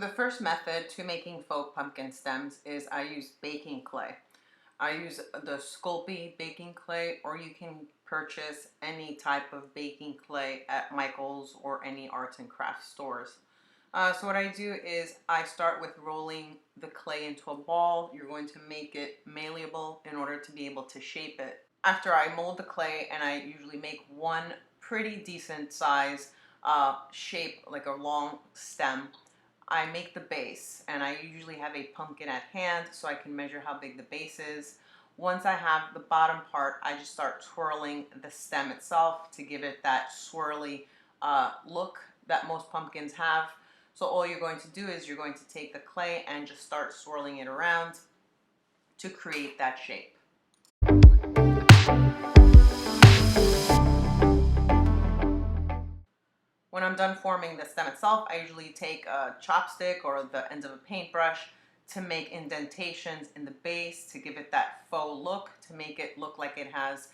the first method to making faux pumpkin stems is I use baking clay. I use the Sculpey baking clay, or you can purchase any type of baking clay at Michael's or any arts and crafts stores. So what I do is I start with rolling the clay into a ball. You're going to make it malleable in order to be able to shape it. After I mold the clay, and I usually make one pretty decent size shape, like a long stem, I make the base, and I usually have a pumpkin at hand so I can measure how big the base is. Once I have the bottom part, I just start twirling the stem itself to give it that swirly look that most pumpkins have. So all you're going to do is you're going to take the clay and just start swirling it around to create that shape. When I'm done forming the stem itself, I usually take a chopstick or the end of a paintbrush to make indentations in the base to give it that faux look, to make it look like it has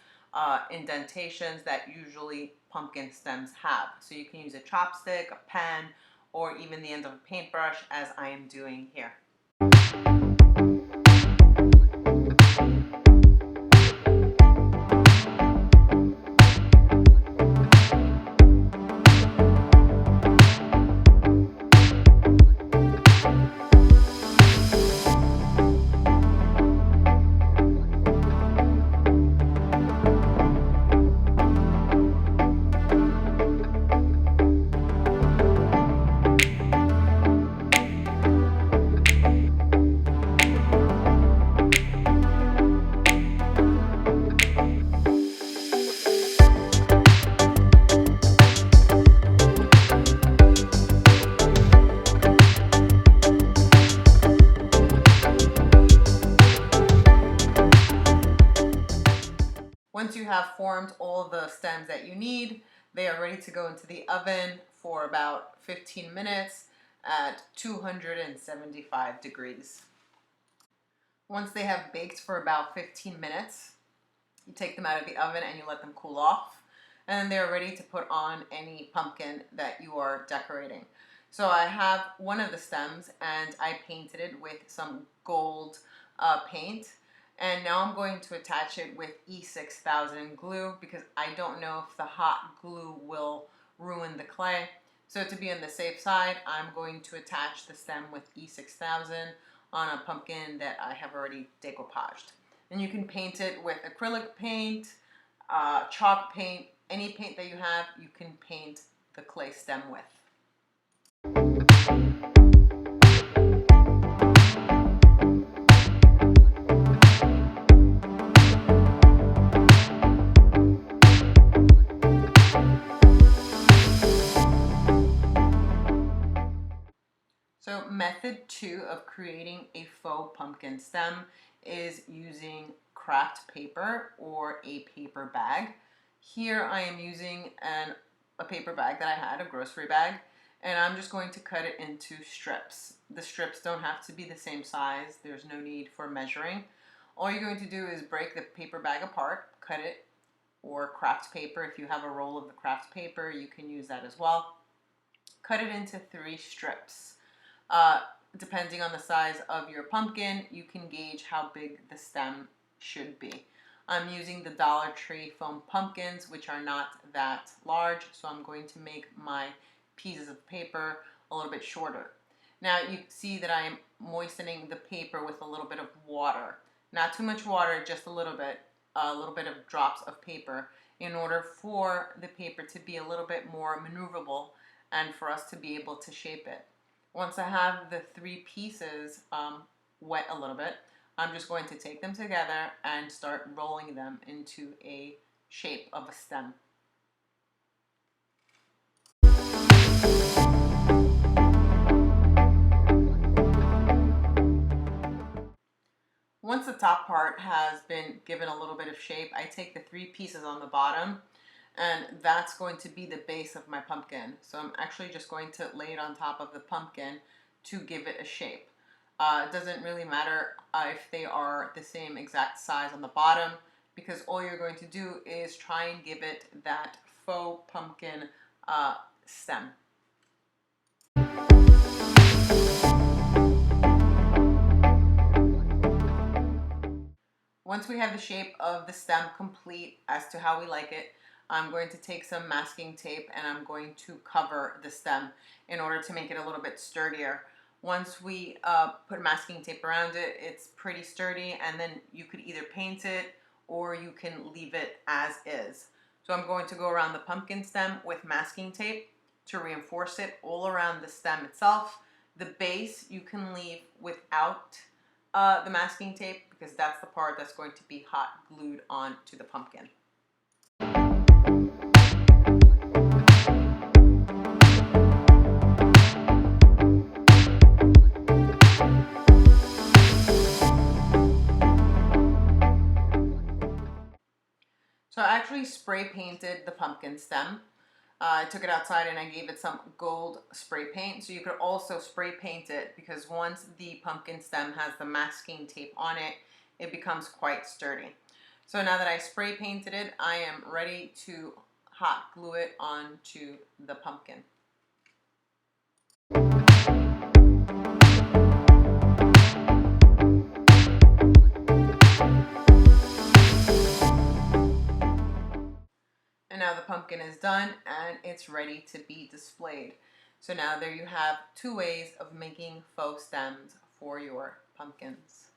indentations that usually pumpkin stems have. So you can use a chopstick, a pen, or even the end of a paintbrush, as I am doing here. Once you have formed all the stems that you need, they are ready to go into the oven for about 15 minutes at 275 degrees. Once they have baked for about 15 minutes, you take them out of the oven and you let them cool off, and then they're ready to put on any pumpkin that you are decorating. So I have one of the stems and I painted it with some gold paint. And now I'm going to attach it with E6000 glue because I don't know if the hot glue will ruin the clay. So to be on the safe side, I'm going to attach the stem with E6000 on a pumpkin that I have already decoupaged. And you can paint it with acrylic paint, chalk paint, any paint that you have, you can paint the clay stem with. So method 2 of creating a faux pumpkin stem is using craft paper or a paper bag. Here I am using a paper bag that I had, a grocery bag, and I'm just going to cut it into strips. The strips don't have to be the same size. There's no need for measuring. All you're going to do is break the paper bag apart, cut it, or craft paper. If you have a roll of the craft paper, you can use that as well. Cut it into 3 strips. Depending on the size of your pumpkin, you can gauge how big the stem should be. I'm using the Dollar Tree foam pumpkins, which are not that large, so I'm going to make my pieces of paper a little bit shorter. Now you see that I am moistening the paper with a little bit of water. Not too much water, just a little bit of drops of paper, in order for the paper to be a little bit more maneuverable and for us to be able to shape it. Once I have the 3 pieces wet a little bit, I'm just going to take them together and start rolling them into a shape of a stem. Once the top part has been given a little bit of shape, I take the 3 pieces on the bottom, and that's going to be the base of my pumpkin. So I'm actually just going to lay it on top of the pumpkin to give it a shape. It doesn't really matter if they are the same exact size on the bottom, because all you're going to do is try and give it that faux pumpkin stem. we have the shape of the stem complete as to how we like it, I'm going to take some masking tape and I'm going to cover the stem in order to make it a little bit sturdier. Once we put masking tape around it, it's pretty sturdy, and then you could either paint it or you can leave it as is. So I'm going to go around the pumpkin stem with masking tape to reinforce it all around the stem itself. The base you can leave without the masking tape because that's the part that's going to be hot glued onto the pumpkin. So I actually spray painted the pumpkin stem. I took it outside and I gave it some gold spray paint. So you could also spray paint it because once the pumpkin stem has the masking tape on it, it becomes quite sturdy. So now that I spray painted it, I am ready to hot glue it onto the pumpkin. And now the pumpkin is done and it's ready to be displayed. So now there you have 2 ways of making faux stems for your pumpkins.